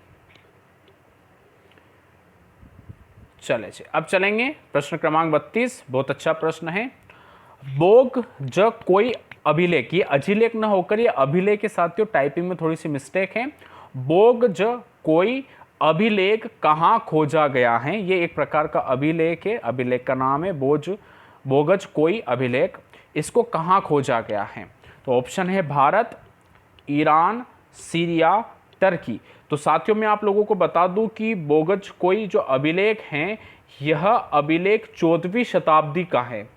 चले अब चलेंगे प्रश्न क्रमांक 32। बहुत अच्छा प्रश्न है। बोग ज कोई अभिलेख, ये अभिलेख न होकर ये अभिलेख के साथियों टाइपिंग में थोड़ी सी मिस्टेक है। बोग ज कोई अभिलेख कहाँ खोजा गया है? ये एक प्रकार का अभिलेख है, अभिलेख का नाम है बोगज कोई अभिलेख। इसको कहाँ खोजा गया है? तो ऑप्शन है भारत, ईरान, सीरिया, टर्की। तो साथियों मैं आप लोगों को बता दूं कि बोगज कोई जो अभिलेख हैं, यह अभिलेख 14वीं शताब्दी का है।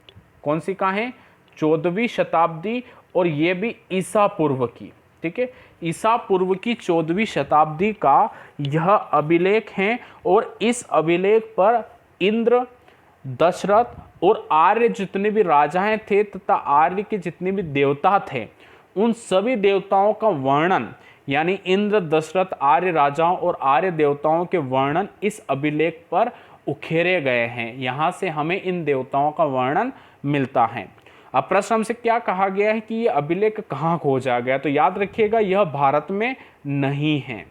कौन सी का है? 14वीं शताब्दी, और ये भी ईसा पूर्व की। ठीक है, ईसा पूर्व की 14वीं शताब्दी का यह अभिलेख है, और इस अभिलेख पर इंद्र, दशरथ और आर्य जितने भी राजाएं थे तथा आर्य के जितने भी देवता थे, उन सभी देवताओं का वर्णन, यानी इंद्र, दशरथ, आर्य राजाओं और आर्य देवताओं के वर्णन इस अभिलेख पर उखेरे गए हैं। यहाँ से हमें इन देवताओं का वर्णन मिलता है। अब प्रश्न हमसे क्या कहा गया है कि ये अभिलेख कहाँ खोजा गया? तो याद रखिएगा यह भारत में नहीं है,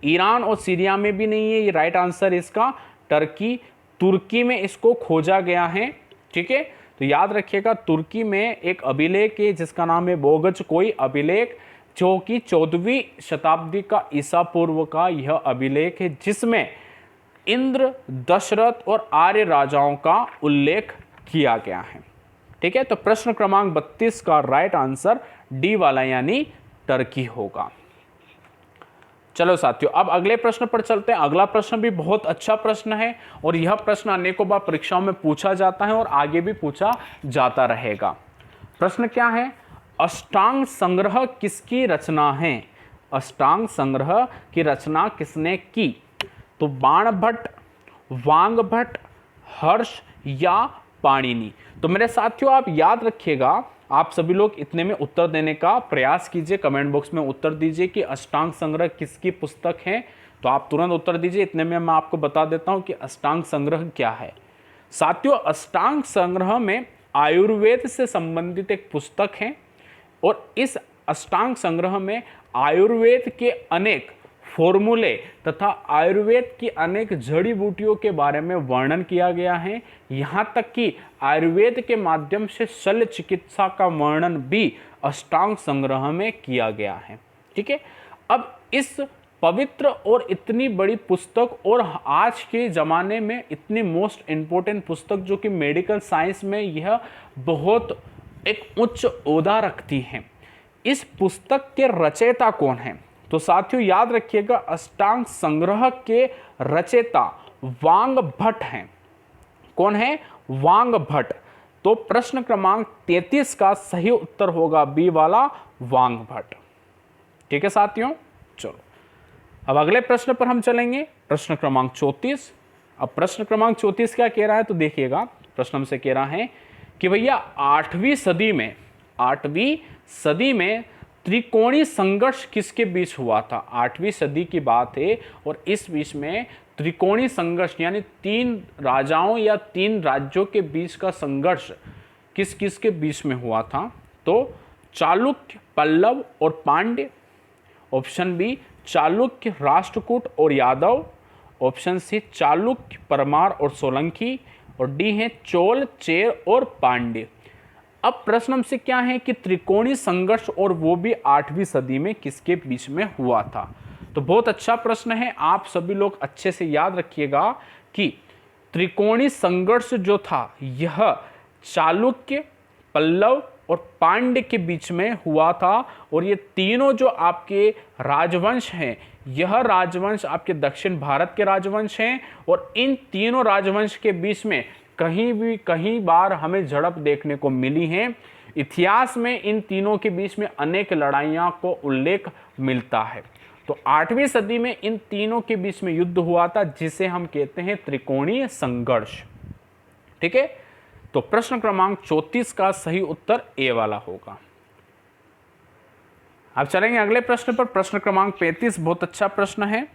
ईरान और सीरिया में भी नहीं है। ये राइट आंसर इसका टर्की, तुर्की में इसको खोजा गया है। ठीक है, तो याद रखिएगा तुर्की में एक अभिलेख है जिसका नाम है बोगज कोई अभिलेख, जो कि 14वीं शताब्दी का ईसा पूर्व का यह अभिलेख है, जिसमें इंद्र, दशरथ और आर्य राजाओं का उल्लेख किया गया है। ठीक है, तो प्रश्न क्रमांक 32 का राइट आंसर डी वाला यानी टर्की होगा। चलो साथियों अब अगले प्रश्न पर चलते हैं। अगला प्रश्न भी बहुत अच्छा प्रश्न है, और यह प्रश्न अनेकों बार परीक्षाओं में पूछा जाता है और आगे भी पूछा जाता रहेगा। प्रश्न क्या है? अष्टांग संग्रह किसकी रचना है? अष्टांग संग्रह की रचना किसने की? तो बाणभट्ट, वांगभट्ट, हर्ष या पाणिनि। तो मेरे साथियों आप याद रखिएगा, आप सभी लोग इतने में उत्तर देने का प्रयास कीजिए, कमेंट बॉक्स में उत्तर दीजिए कि अष्टांग संग्रह किसकी पुस्तक है। तो आप तुरंत उत्तर दीजिए। इतने में मैं आपको बता देता हूं कि अष्टांग संग्रह क्या है। साथियों अष्टांग संग्रह में आयुर्वेद से संबंधित एक पुस्तक है, और इस अष्टांग संग्रह में आयुर्वेद के अनेक फॉर्मूले तथा आयुर्वेद की अनेक जड़ी बूटियों के बारे में वर्णन किया गया है। यहाँ तक कि आयुर्वेद के माध्यम से शल्य चिकित्सा का वर्णन भी अष्टांग संग्रह में किया गया है। ठीक है, अब इस पवित्र और इतनी बड़ी पुस्तक और आज के ज़माने में इतनी मोस्ट इम्पोर्टेंट पुस्तक जो कि मेडिकल साइंस में यह बहुत एक उच्च ओहदा रखती हैं, इस पुस्तक के रचयिता कौन हैं? तो साथियों याद रखिएगा, अष्टांग संग्रह के रचयिता वांग भट्ट हैं। कौन है? वांग भट्ट। तो प्रश्न क्रमांक 33 का सही उत्तर होगा बी वाला, वांग भट्ट। ठीक है साथियों, चलो अब अगले प्रश्न पर हम चलेंगे, प्रश्न क्रमांक 34। अब प्रश्न क्रमांक 34 क्या कह रहा है? तो देखिएगा, प्रश्न हमसे कह रहा है कि भैया 8वीं सदी में त्रिकोणीय संघर्ष किसके बीच हुआ था? 8वीं सदी की बात है और इस बीच में त्रिकोणीय संघर्ष यानी 3 राजाओं या 3 राज्यों के बीच का संघर्ष किस किस के बीच में हुआ था? तो चालुक्य, पल्लव और पांड्य। ऑप्शन बी चालुक्य, राष्ट्रकूट और यादव। ऑप्शन सी चालुक्य, परमार और सोलंकी। और डी है चोल, चेर और पांड्य। अब प्रश्न हमसे क्या है कि त्रिकोणीय संघर्ष और वो भी 8वीं सदी में किसके बीच में हुआ था? तो बहुत अच्छा प्रश्न है, आप सभी लोग अच्छे से याद रखिएगा कि त्रिकोणीय संघर्ष जो था यह चालुक्य, पल्लव और पांड्य के बीच में हुआ था। और ये तीनों जो आपके राजवंश हैं, यह राजवंश आपके दक्षिण भारत के राजवंश हैं और इन तीनों राजवंश के बीच में कहीं बार हमें झड़प देखने को मिली है। इतिहास में इन तीनों के बीच में अनेक लड़ाइयाँ को उल्लेख मिलता है। तो 8वीं सदी में इन तीनों के बीच में युद्ध हुआ था जिसे हम कहते हैं त्रिकोणीय संघर्ष। ठीक है, तो प्रश्न क्रमांक 34 का सही उत्तर ए वाला होगा। अब चलेंगे अगले प्रश्न पर, प्रश्न क्रमांक 35। बहुत अच्छा प्रश्न है।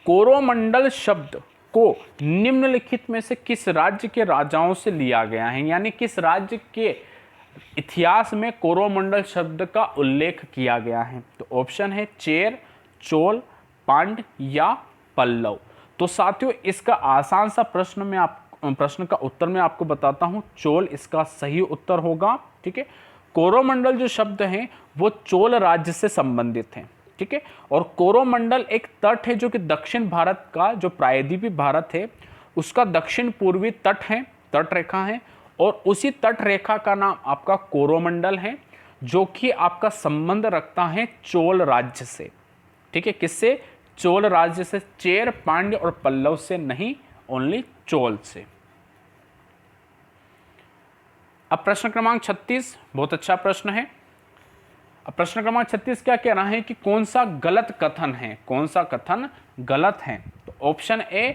कोरोमंडल शब्द को निम्नलिखित में से किस राज्य के राजाओं से लिया गया है? यानी किस राज्य के इतिहास में कोरोमंडल शब्द का उल्लेख किया गया है? तो ऑप्शन है चेर, चोल, पांड्य या पल्लव। तो साथियों इसका आसान सा प्रश्न का उत्तर मैं आपको बताता हूं, चोल इसका सही उत्तर होगा। ठीक है, कोरोमंडल जो शब्द है वो चोल राज्य से संबंधित है। ठीक है, और कोरोमंडल एक तट है जो कि दक्षिण भारत का, जो प्रायद्वीपीय भारत है उसका दक्षिण पूर्वी तट है, तट रेखा है, और उसी तट रेखा का नाम आपका कोरोमंडल है जो कि आपका संबंध रखता है चोल राज्य से। ठीक है, किससे? चोल राज्य से, चेर, पांड्य और पल्लव से नहीं, ओनली चोल से। अब प्रश्न क्रमांक 36 बहुत अच्छा प्रश्न है। अब प्रश्न क्रमांक 36 क्या कह रहा है कि कौन सा गलत कथन है? कौन सा कथन गलत है? तो ऑप्शन ए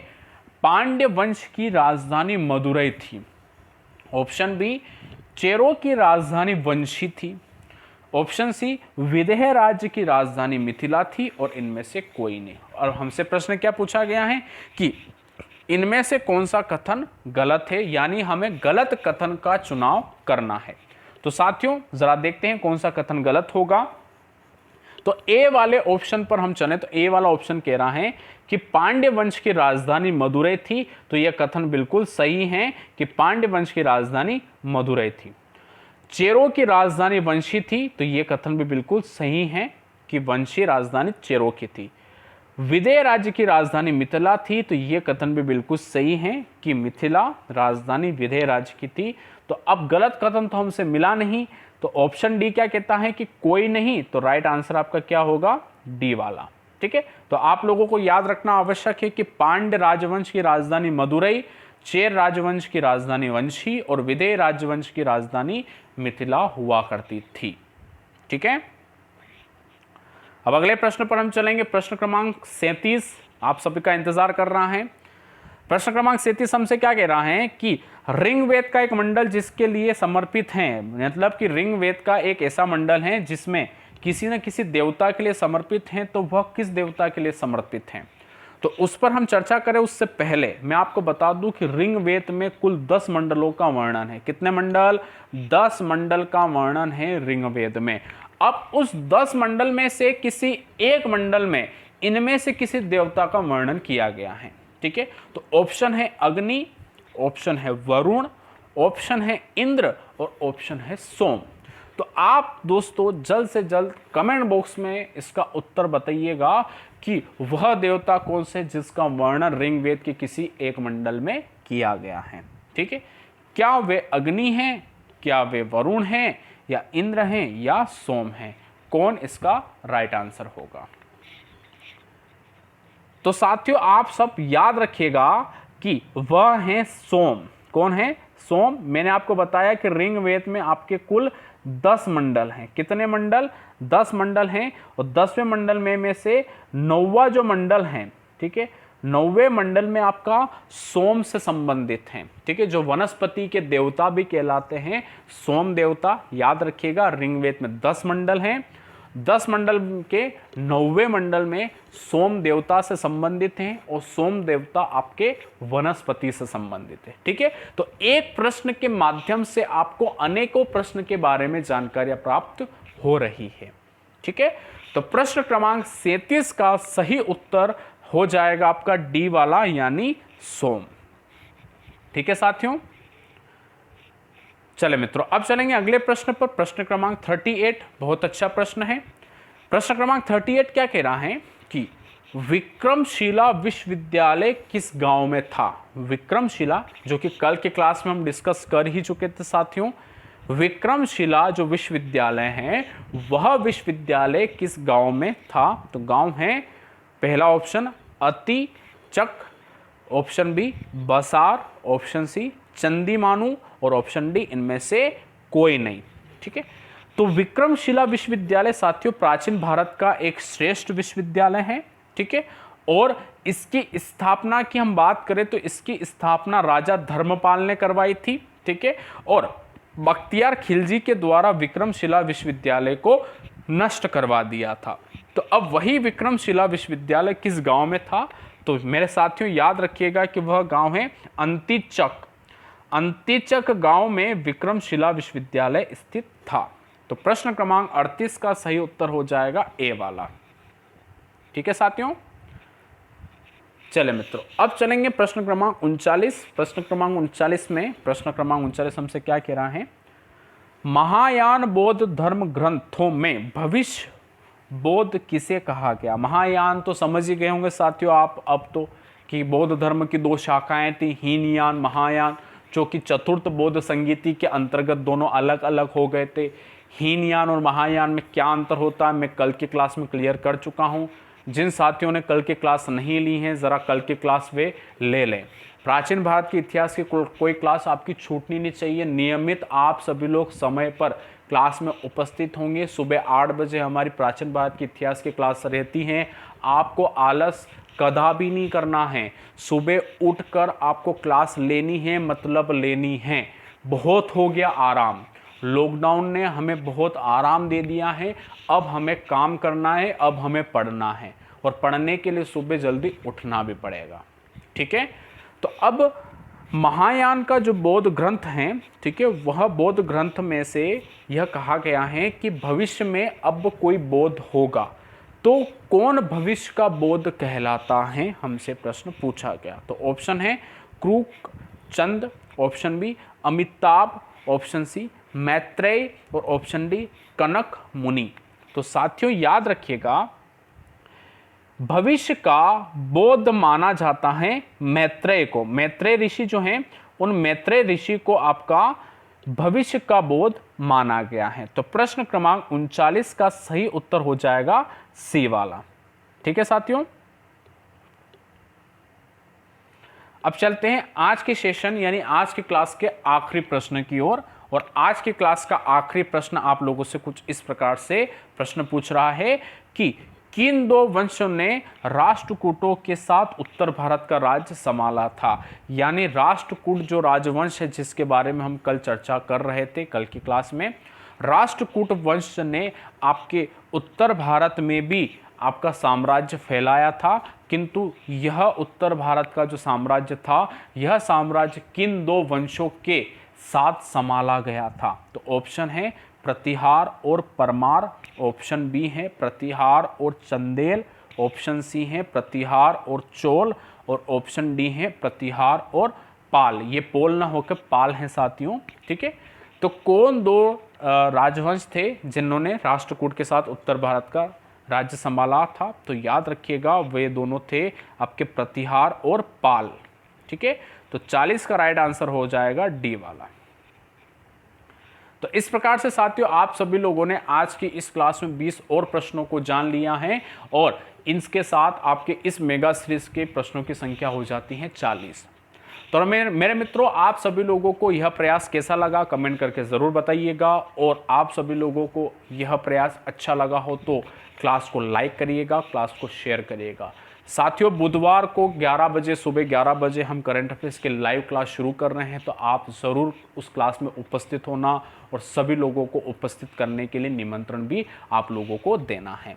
पांड्य वंश की राजधानी मदुरई थी। ऑप्शन बी चेरों की राजधानी वंशी थी। ऑप्शन सी विदेह राज्य की राजधानी मिथिला थी और इनमें से कोई नहीं। और हमसे प्रश्न क्या पूछा गया है कि इनमें से कौन सा कथन गलत है, यानी हमें गलत कथन का चुनाव करना है। तो साथियों जरा देखते हैं कौन सा कथन गलत होगा। तो ए वाले ऑप्शन पर हम चलें तो ए वाला ऑप्शन कह रहा है कि पांड्य वंश की राजधानी मदुरई थी। तो यह कथन बिल्कुल सही है कि पांड्य वंश की राजधानी मदुरई थी। चेरों की राजधानी वंशी थी, तो यह कथन भी बिल्कुल सही है कि वंशी राजधानी चेरों की थी। विदेह राज्य की राजधानी मिथिला थी, तो यह कथन भी बिल्कुल सही है कि मिथिला राजधानी विदेह राज्य की थी। तो अब गलत कथन तो हमसे मिला नहीं, तो ऑप्शन डी क्या कहता है कि कोई नहीं। तो राइट आंसर आपका क्या होगा? डी वाला। ठीक है, तो आप लोगों को याद रखना आवश्यक है कि पांड्य राजवंश की राजधानी मदुरई, चेर राजवंश की राजधानी वंशी और विदेह राजवंश की राजधानी मिथिला हुआ करती थी। ठीक है, अब अगले प्रश्न पर हम चलेंगे, प्रश्न क्रमांक 37 आप सभी का इंतजार कर रहा है। प्रश्न क्रमांक 37 हमसे क्या कह रहा है कि ऋग्वेद का एक मंडल जिसके लिए समर्पित है, मतलब कि ऋग्वेद का एक ऐसा मंडल है जिसमें किसी न किसी देवता के लिए समर्पित हैं, तो वह किस देवता के लिए समर्पित हैं? तो उस पर हम चर्चा करें उससे पहले मैं आपको बता दूं कि ऋग्वेद में कुल 10 मंडलों का वर्णन है। कितने मंडल? 10 मंडल का वर्णन है ऋग्वेद में। अब उस 10 मंडल में से किसी एक मंडल में इनमें से किसी देवता का वर्णन किया गया है। ठीक है, तो ऑप्शन है अग्नि, ऑप्शन है वरुण, ऑप्शन है इंद्र और ऑप्शन है सोम। तो आप दोस्तों जल्द से जल्द कमेंट बॉक्स में इसका उत्तर बताइएगा कि वह देवता कौन से जिसका वर्णन ऋग्वेद के किसी एक मंडल में किया गया है। ठीक है, क्या वे अग्नि हैं, क्या वे वरुण हैं, या इंद्र हैं, या सोम हैं? कौन इसका राइट आंसर होगा? तो साथियों आप सब याद रखिएगा कि वह हैं सोम। कौन है? सोम। मैंने आपको बताया कि ऋग्वेद में आपके कुल 10 मंडल हैं। कितने मंडल? 10 मंडल हैं। और 10वें मंडल में से 9वां जो मंडल है, ठीक है, 9वें मंडल में आपका सोम से संबंधित हैं। ठीक है, जो वनस्पति के देवता भी कहलाते हैं सोम देवता। याद रखिएगा ऋग्वेद में 10 मंडल हैं। 10 मंडल के 9वें मंडल में सोम देवता से संबंधित हैं और सोम देवता आपके वनस्पति से संबंधित है। ठीक है, तो एक प्रश्न के माध्यम से आपको अनेकों प्रश्न के बारे में जानकारियां प्राप्त हो रही है। ठीक है, तो प्रश्न क्रमांक 37 का सही उत्तर हो जाएगा आपका डी वाला, यानी सोम। ठीक है साथियों, चले मित्रों अब चलेंगे अगले प्रश्न पर। प्रश्न क्रमांक 38 बहुत अच्छा प्रश्न है। प्रश्न क्रमांक 38 क्या कह रहा है कि विक्रमशिला विश्वविद्यालय किस गांव में था? विक्रमशिला, जो कि कल के क्लास में हम डिस्कस कर ही चुके थे साथियों। विक्रमशिला जो विश्वविद्यालय है वह विश्वविद्यालय किस गांव में था? तो गांव है, पहला ऑप्शन अतिचक, ऑप्शन बी बसार, ऑप्शन सी चंदीमानु, और ऑप्शन डी इनमें से कोई नहीं। ठीक है, तो विक्रमशिला विश्वविद्यालय साथियों प्राचीन भारत का एक श्रेष्ठ विश्वविद्यालय है। ठीक है, और इसकी स्थापना की हम बात करें तो इसकी स्थापना राजा धर्मपाल ने करवाई थी। ठीक है, और बख्तियार खिलजी के द्वारा विक्रमशिला विश्वविद्यालय को नष्ट करवा दिया था। तो अब वही विक्रमशिला विश्वविद्यालय किस गांव में था? तो मेरे साथियों याद रखिएगा कि वह गांव है अंतिचक। अंतिचक गांव में विक्रमशिला विश्वविद्यालय स्थित था। तो प्रश्न क्रमांक 38 का सही उत्तर हो जाएगा ए वाला। ठीक है साथियों, चले मित्रों अब चलेंगे प्रश्न क्रमांक 39। प्रश्न क्रमांक 39 में प्रश्न क्रमांक 39 हमसे क्या कह रहा है? महायान बौद्ध धर्म ग्रंथों में भविष्य बौद्ध किसे कहा गया? महायान तो समझ ही गए होंगे साथियों आप अब तो, कि बौद्ध धर्म की 2 शाखाएं थी, हीनयान, महायान, जो कि चतुर्थ बौद्ध संगीति के अंतर्गत दोनों अलग अलग हो गए थे। हीनयान और महायान में क्या अंतर होता है मैं कल की क्लास में क्लियर कर चुका हूं। जिन साथियों ने कल की क्लास नहीं ली हैं ज़रा कल की क्लास वे ले लें। प्राचीन भारत के इतिहास की कोई क्लास आपकी छूटनी नहीं चाहिए। नियमित आप सभी लोग समय पर क्लास में उपस्थित होंगे। सुबह 8 बजे हमारी प्राचीन भारत के इतिहास की क्लास रहती हैं। आपको आलस कदा भी नहीं करना है। सुबह उठकर आपको क्लास लेनी है, मतलब लेनी है। बहुत हो गया आराम, लॉकडाउन ने हमें बहुत आराम दे दिया है। अब हमें काम करना है, अब हमें पढ़ना है, और पढ़ने के लिए सुबह जल्दी उठना भी पड़ेगा। ठीक है, तो अब महायान का जो बौद्ध ग्रंथ है, ठीक है, वह बौद्ध ग्रंथ में से यह कहा गया है कि भविष्य में अब कोई बौद्ध होगा। तो कौन भविष्य का बौद्ध कहलाता है, हमसे प्रश्न पूछा गया। तो ऑप्शन है क्रूक चंद, option B Amitabh, option C Maitreya, और ऑप्शन डी कनक मुनि। तो साथियों याद रखिएगा भविष्य का बौद्ध माना जाता है मैत्रेय को। मैत्रेय ऋषि जो हैं उन मैत्रेय ऋषि को आपका भविष्य का बौद्ध माना गया है। तो प्रश्न क्रमांक 39 का सही उत्तर हो जाएगा सी वाला। ठीक है साथियों, अब चलते हैं आज के सेशन यानी आज की क्लास के आखिरी प्रश्न की ओर। और आज की क्लास का आखिरी प्रश्न आप लोगों से कुछ इस प्रकार से प्रश्न पूछ रहा है कि किन 2 वंशों ने राष्ट्रकूटों के साथ उत्तर भारत का राज्य संभाला था? यानी राष्ट्रकूट जो राजवंश है जिसके बारे में हम कल चर्चा कर रहे थे कल की क्लास में, राष्ट्रकूट वंश ने आपके उत्तर भारत में भी आपका साम्राज्य फैलाया था। किंतु यह उत्तर भारत का जो साम्राज्य था यह साम्राज्य किन 2 वंशों के साथ संभाला गया था? तो ऑप्शन है प्रतिहार और परमार, ऑप्शन बी है प्रतिहार और चंदेल, ऑप्शन सी है प्रतिहार और चोल, और ऑप्शन डी है प्रतिहार और पाल। ये पोल ना होकर पाल है साथियों। ठीक है, तो कौन 2 राजवंश थे जिन्होंने राष्ट्रकूट के साथ उत्तर भारत का राज्य संभाला था, तो याद रखिएगा वे दोनों थे आपके प्रतिहार और पाल। ठीक है, तो 40 का राइट आंसर हो जाएगा डी वाला। तो इस प्रकार से साथियों आप सभी लोगों ने आज की इस क्लास में 20 और प्रश्नों को जान लिया है और इनके साथ आपके इस मेगा सीरीज के प्रश्नों की संख्या हो जाती है 40। तो मेरे मित्रों, आप सभी लोगों को यह प्रयास कैसा लगा कमेंट करके ज़रूर बताइएगा, और आप सभी लोगों को यह प्रयास अच्छा लगा हो तो क्लास को लाइक करिएगा, क्लास को शेयर करिएगा। साथियों, बुधवार को 11 बजे, सुबह 11 बजे हम करंट अफेयर्स के लाइव क्लास शुरू कर रहे हैं, तो आप ज़रूर उस क्लास में उपस्थित होना और सभी लोगों को उपस्थित करने के लिए निमंत्रण भी आप लोगों को देना है।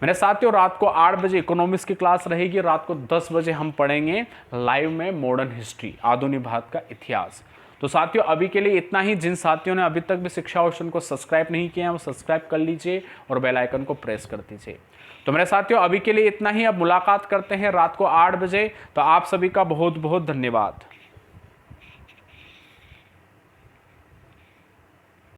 मेरे साथियों, रात को 8 बजे इकोनॉमिक्स की क्लास रहेगी, रात को 10 बजे हम पढ़ेंगे लाइव में मॉडर्न हिस्ट्री, आधुनिक भारत का इतिहास। तो साथियों अभी के लिए इतना ही। जिन साथियों ने अभी तक भी शिक्षा ओशन को सब्सक्राइब नहीं किया है वो सब्सक्राइब कर लीजिए और बेल आइकन को प्रेस कर दीजिए। तो मेरे साथियों अभी के लिए इतना ही, अब मुलाकात करते हैं रात को 8 बजे। तो आप सभी का बहुत बहुत धन्यवाद।